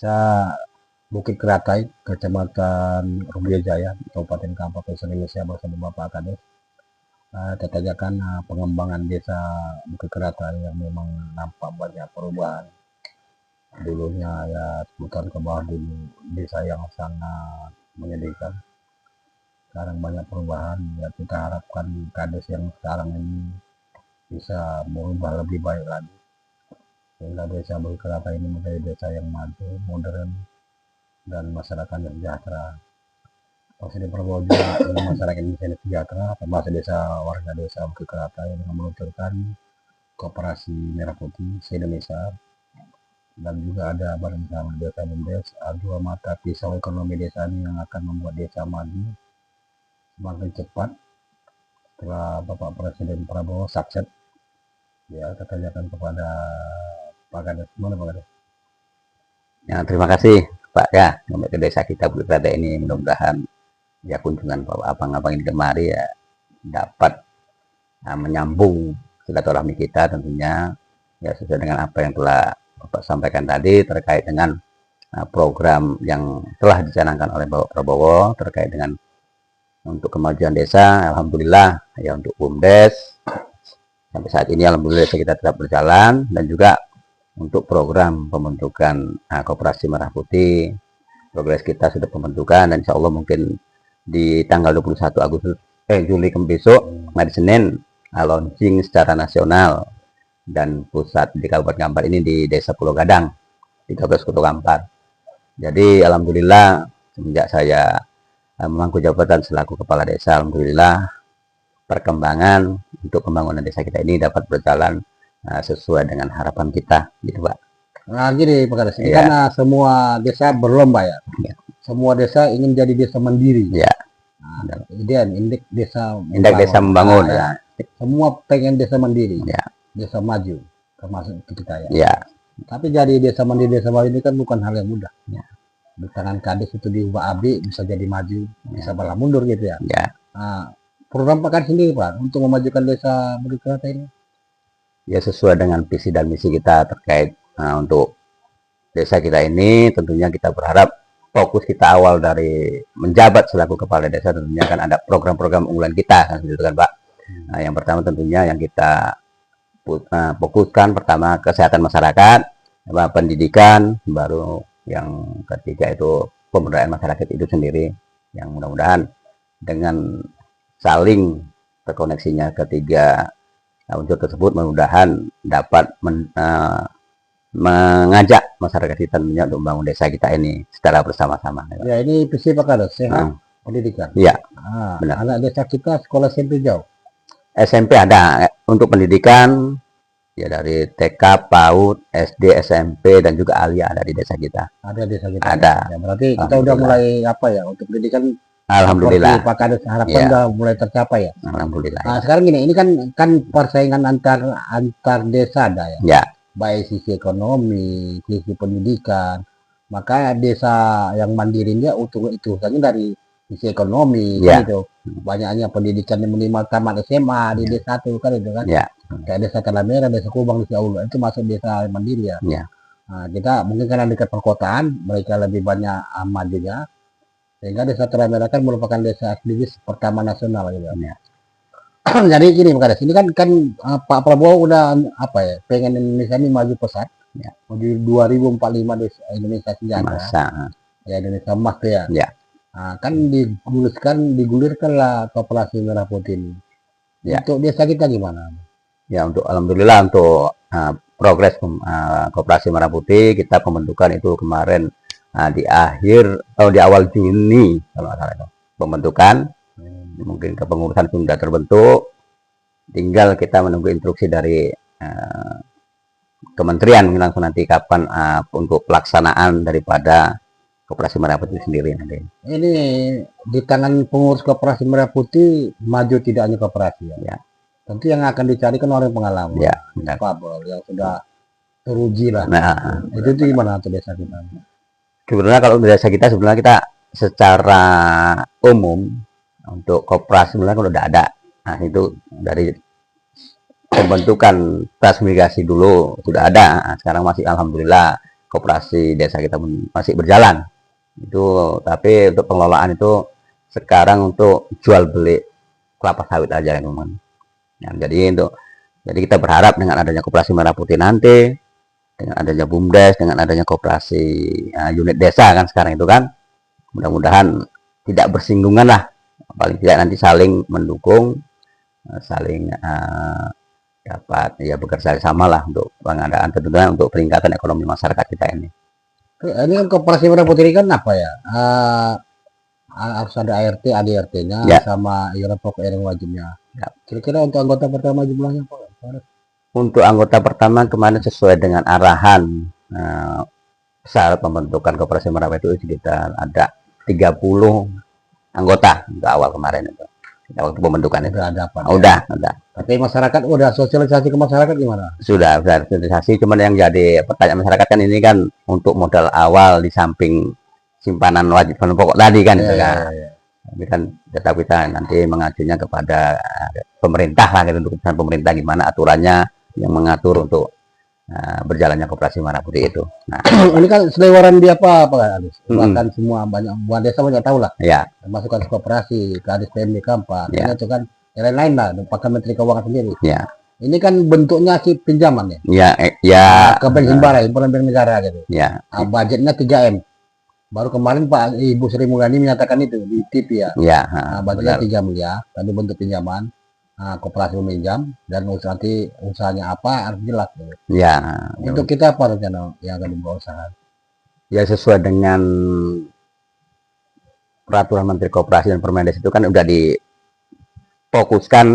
Desa Bukit Keratai, Kecamatan Rumbia Jaya, Kabupaten Kabupaten Indonesia bersama Bapak Kades. Kita ajakan pengembangan desa Bukit Keratai yang memang nampak banyak perubahan. Dulunya ya 10 tahun ke bawah dulu desa yang sangat menyedihkan. Sekarang banyak perubahan, ya kita harapkan Kades yang sekarang ini bisa berubah lebih baik lagi. Sehingga desa Bukit Keratai ini menjadi desa yang maju, modern, dan masyarakat yang sejahtera. Presiden Prabowo juga ingin masyarakat Indonesia yang sejahtera, termasuk warga desa Bukit Keratai dengan meluncurkan Koperasi Merah Putih se-Indonesia, dan juga ada Badan Usaha Desa BUMDes, dua mata pisau ekonomi desa ini yang akan membuat desa maju semakin cepat setelah Bapak Presiden Prabowo sukses. Ya, kita tanyakan kepada Pak Kades. Mana Pak Kades? Ya, terima kasih Pak ya, ke desa kita Bukit Keratai ini. Mudah-mudahan ya kunjungan abang-abang ini kemari ya dapat menyambung silaturahmi kita tentunya ya sesuai dengan apa yang telah Bapak sampaikan tadi terkait dengan program yang telah dicanangkan oleh Bapak Prabowo terkait dengan untuk kemajuan desa. Alhamdulillah ya untuk BUMDes sampai saat ini alhamdulillah kita tetap berjalan, dan juga untuk program pembentukan Koperasi Merah Putih progres kita sudah pembentukan, dan insya Allah mungkin di tanggal 21 Juli besok hari Senin launching secara nasional dan pusat di Kabupaten Kampar ini di Desa Pulau Gadang 13 Kutu Kampar. Jadi alhamdulillah semenjak saya memangku jabatan selaku kepala desa, alhamdulillah perkembangan untuk pembangunan desa kita ini dapat berjalan sesuai dengan harapan kita gitu Pak. Nah gini Pak Kades, ya. Karena semua desa berlomba ya. Semua desa ingin jadi desa mandiri. Ya. Nah, idean indeks desa membangun ya. Semua pengen desa mandiri. Ya. Desa maju termasuk kita ya. Ya. Tapi jadi desa mandiri ini kan bukan hal yang mudah. Ya. Di tangan Kades itu diubah abdi bisa jadi maju, bisa malah mundur gitu ya. Ya. Nah, program Pak Kades sendiri Pak untuk memajukan desa Bukit Keratai ini? Ya sesuai dengan visi dan misi kita terkait untuk desa kita ini, tentunya kita berharap fokus kita awal dari menjabat selaku kepala desa tentunya kan ada program-program unggulan kita kan gitu kan Pak. Nah, yang pertama tentunya yang kita fokuskan pertama kesehatan masyarakat, pendidikan, baru yang ketiga itu pemberdayaan masyarakat itu sendiri, yang mudah-mudahan dengan saling terkoneksinya ketiga unsur tersebut mudah-mudahan dapat mengajak masyarakat kita tentunya untuk membangun desa kita ini secara bersama-sama. Ya ini visi Pak Kades, sehat pendidikan. Iya. Benar. Anak desa kita sekolah SMP jauh. SMP ada untuk pendidikan ya dari TK, PAUD, SD, SMP, dan juga alia ada di desa kita. Ada desa kita. Ada. Ya, berarti kita udah mulai apa ya untuk pendidikan. Alhamdulillah. Pak Kades harapkan udah mulai tercapai ya. Alhamdulillah. Nah, sekarang gini, ini kan persaingan antar desa ada ya. Ya. Baik sisi ekonomi, sisi pendidikan. Maka desa yang mandiri ini untuk itu saja dari sisi ekonomi kan itu. Banyaknya pendidikan yang minimal tamat SMA di desa itu kan itu kan. Ya. Kayak desa Kalamera, desa Kubang, desa Ulu itu masuk desa mandiri ya. Ya. Nah, kita mungkin karena dekat perkotaan, mereka lebih banyak majunya. Sehingga desa Kalamera kan merupakan desa aktivis pertama nasional gitu ya. Jadi gini Pak Kades, ini kan Pak Prabowo udah apa ya, pengen Indonesia ini maju pesat ya. Menuju 2045 desa Indonesia sejahtera. Ya Indonesia emas tuh ya. Ya. Nah, kan digulirkanlah Koperasi Merah Putih ini. Ya. Untuk desa kita gimana? Ya untuk alhamdulillah untuk progres Koperasi Merah Putih kita pembentukan itu kemarin di awal Juni kalau nggak salah itu pembentukan. Mungkin kepengurusan sudah terbentuk, tinggal kita menunggu instruksi dari kementerian langsung nanti kapan untuk pelaksanaan daripada Koperasi Merah Putih sendiri nanti. Ini di tangan pengurus Koperasi Merah Putih maju tidak hanya koperasi ya. Tentu yang akan dicarikan orang pengalaman. Ya, Pabel yang sudah teruji lah. Nah, itu gimana tuh desa kita? Sebenarnya kalau desa kita sebenarnya kita secara umum untuk koperasi sebenarnya kalau udah ada. Nah itu dari pembentukan transmigrasi dulu sudah ada. Nah, sekarang masih alhamdulillah koperasi desa kita pun masih berjalan. Itu tapi untuk pengelolaan itu sekarang untuk jual beli kelapa sawit aja teman. Ya, jadi kita berharap dengan adanya koperasi merah putih nanti, dengan adanya BUMDes, dengan adanya koperasi unit desa kan sekarang itu kan, mudah-mudahan tidak bersinggungan lah, paling tidak nanti saling mendukung, saling dapat ya bekerja sama lah untuk pengadaan tentunya untuk peningkatan ekonomi masyarakat kita ini. Ini kan koperasi merah putih ini kan apa ya? Harus ada ART, ADRT-nya, Ya. sama iuran pokok yang wajibnya. Ya. Kira-kira untuk anggota pertama jumlahnya Pak? Untuk anggota pertama kemarin sesuai dengan arahan saat pembentukan koperasi merah putih itu sekitar ada 30 anggota untuk awal kemarin itu. Waktu pembentukan itu. Udah ada apa? Udah. Tapi masyarakat udah sosialisasi ke masyarakat gimana? Sudah sosialisasi, cuman yang jadi pertanyaan masyarakat kan ini kan untuk modal awal di samping simpanan wajib pokok tadi kan itu kan. Tapi kan tetap kita nanti mengajunya kepada pemerintah lah gitu, untuk keputusan pemerintah gimana aturannya yang mengatur untuk berjalannya koperasi merah putih itu. Nah, Ini kan selewaran di apa Pak Adis? Bahkan semua banyak buah desa banyak tahu lah. ya, Termasuk kan koperasi, Kadis PMD Kampa, Ya. itu kan yang lain-lain lah, pakai Menteri Keuangan sendiri. ya, Ini kan bentuknya si pinjaman ya. ya, Ke bank himbara, himpunan bank negara gitu. ya, Budgetnya 3M. Baru kemarin Pak Ibu Sri Mulyani menyatakan itu di TV ya. ya, Budgetnya benar. 3 miliar, tadi bentuk pinjaman, koperasi meminjam, dan nanti usahanya apa harus jelas. Gitu. Ya, Untuk kita apa rencana yang akan dibawa usaha? ya sesuai dengan peraturan Menteri Koperasi dan Permendes itu kan udah difokuskan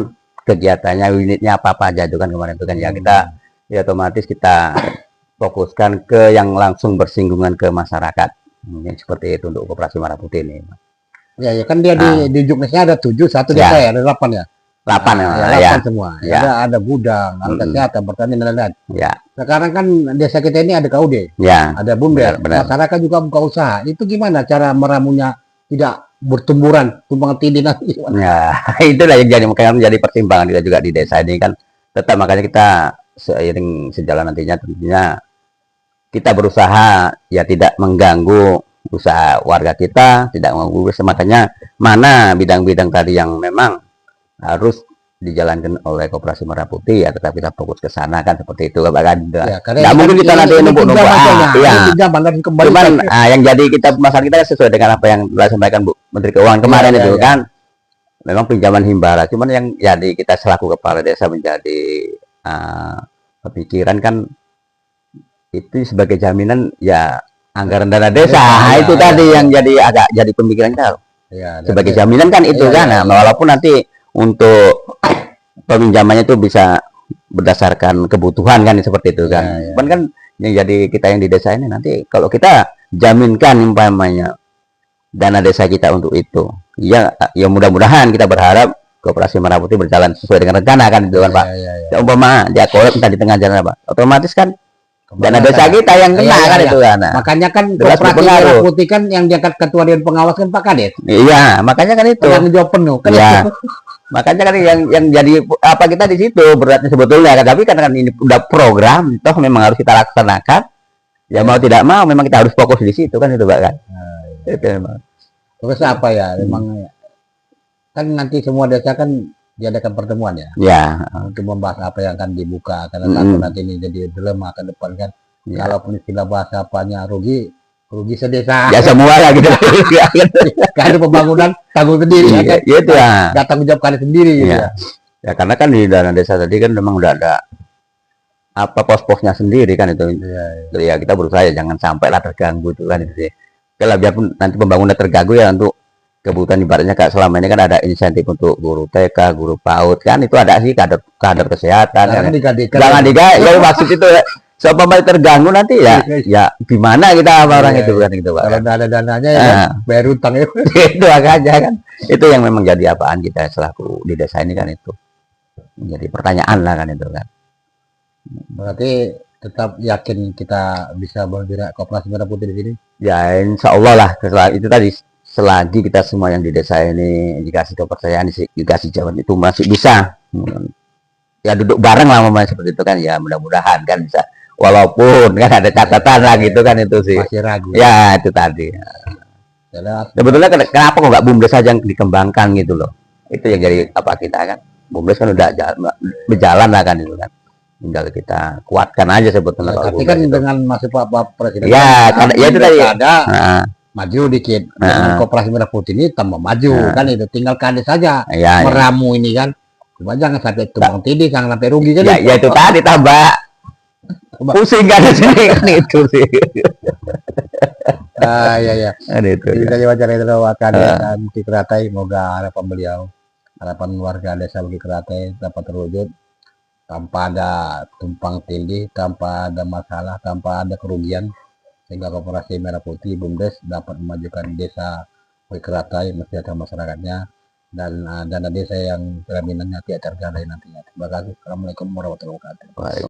kegiatannya, unitnya apa aja itu kan kemarin itu kan ya kita ya otomatis kita fokuskan ke yang langsung bersinggungan ke masyarakat. Mungkin seperti itu untuk koperasi merah putih ini. Ya kan dia di Juknisnya ada 7, satu Ya. desa ya, ada 8 ya. 8 Ya, 8 semua. Ya. Ada gudang, ada kesehatan, pertanian dan lain-lain. Ya, Sekarang kan desa kita ini ada KUD, ya, ada BUMDes, Benar. masyarakat juga buka usaha. Itu gimana cara meramunya tidak bertumburan, tumpang tindih nanti? ya. Itulah yang jadi makanya menjadi pertimbangan kita juga di desa ini kan. Tetap makanya kita seiring sejalan nantinya tentunya kita berusaha ya tidak mengganggu usaha warga kita, tidak mengganggu, makanya mana bidang-bidang tadi yang memang harus dijalankan oleh koperasi merah putih ya tetap kita fokus ke sana kan seperti itu kan. Ya, Nggak mungkin kita nanti numpuk-numpuk. Ya. pinjaman dan kembali. Cuman yang jadi kita masalah kita sesuai dengan apa yang telah disampaikan Bu Menteri Keuangan kemarin Ya, itu ya. kan memang pinjaman himbara. Cuman yang jadi kita selaku kepala desa menjadi kepikiran kan itu sebagai jaminan ya anggaran dana desa. Ya, Itu ya, tadi ya. yang jadi agak jadi pemikiran kita. Ya, Sebagai jaminan kan itu Ya, kan. ya, Nah, walaupun nanti untuk peminjamannya itu bisa berdasarkan kebutuhan kan seperti itu kan. Ya, ya. Cuman kan yang jadi kita yang di desa ini nanti kalau kita jaminkan umpamanya dana desa kita untuk itu, ya mudah-mudahan kita berharap koperasi merah putih berjalan sesuai dengan rencana kan itu kan Pak. Ya, Ya, umpama dia kolek entah di tengah jalan apa, otomatis kan dana desa kita yang kena Ya, kan ya, itu kan. Nah, Makanya kan jelas koperasi berpengaruh. merah putih kan yang diangkat ketua dewan pengawas kan Pak Kades. Iya, makanya kan itu. Penanggung jawab penuh. Kan Ya. itu. Makanya kan yang jadi apa kita di situ beratnya sebetulnya kan, tapi karena kan ini udah program toh memang harus kita laksanakan. Ya mau tidak mau memang kita harus fokus di situ kan itu Pak kan. Itu memang. Terus apa ya? Memang kan nanti semua desa kan diadakan pertemuan ya Ya, untuk membahas apa yang akan dibuka karena takut nanti ini jadi dilema ke depan kan. Ya. Kalaupun istilah bahasa apanya rugi sedesa. ya semua lah gitu. Kan ada pembangunan tanggung sendiri ya kan. Iya itu ya. Nggak tanggung jawab kalian sendiri gitu Iya. ya. Ya karena kan di dana desa tadi kan memang udah ada apa pos-posnya sendiri kan itu. Iya, Jadi ya kita berusaha ya jangan sampai lah terganggu itu kan itu sih. Kalau biarpun nanti pembangunan terganggu ya untuk kebutuhan ibaratnya kayak selama ini kan ada insentif untuk guru TK, guru PAUD kan itu ada sih kader kesehatan kan. Jangan digadekan. Jangan ya maksud itu supaya terganggu nanti ya gimana kita sama orang itu kan gitu Pak. Kalau nggak ada dananya ya kan, bayar utang ya. Itu aja kan. Itu yang memang jadi apaan kita selaku di desa ini kan itu. Menjadi pertanyaan lah kan itu kan. Berarti tetap yakin kita bisa bergerak koperasi merah putih di sini. Ya insya Allah lah itu tadi selagi kita semua yang di desa ini dikasih kepercayaan dikasih jawaban itu masih bisa ya duduk bareng lah mamanya seperti itu kan ya mudah-mudahan kan bisa walaupun kan ada catatan lah gitu kan itu sih. Masih ragu. Ya itu tadi. Saya Sebetulnya kenapa kok nggak BUMDes saja yang dikembangkan gitu loh? Itu yang jadi apa kita kan? BUMDes kan udah berjalan lah kan itu kan. Tinggal kita kuatkan aja sebetulnya. tapi kan dengan masih Pak Presiden. Ya, kan, ya itu tadi. Ada maju dikit. Dengan Koperasi Merah Putih ini tambah maju kan itu. Tinggal kades saja meramu ini kan. Cuma jangan sampai tumbang tindih, jangan sampai rugi kan. Ya itu tadi tambah pusing kan di sini kan itu sih. Ya. Itu. Kita wawancara itu wakan dan Bukit Keratai, semoga harapan beliau, harapan warga desa Bukit Keratai dapat terwujud tanpa ada tumpang tindih, tanpa ada masalah, tanpa ada kerugian, sehingga Koperasi Merah Putih BUMDes dapat memajukan desa Bukit Keratai, mesejahteraan masyarakatnya, dan dana desa yang jaminannya tidak tergadai nantinya. Terima kasih. Assalamualaikum warahmatullahi wabarakatuh.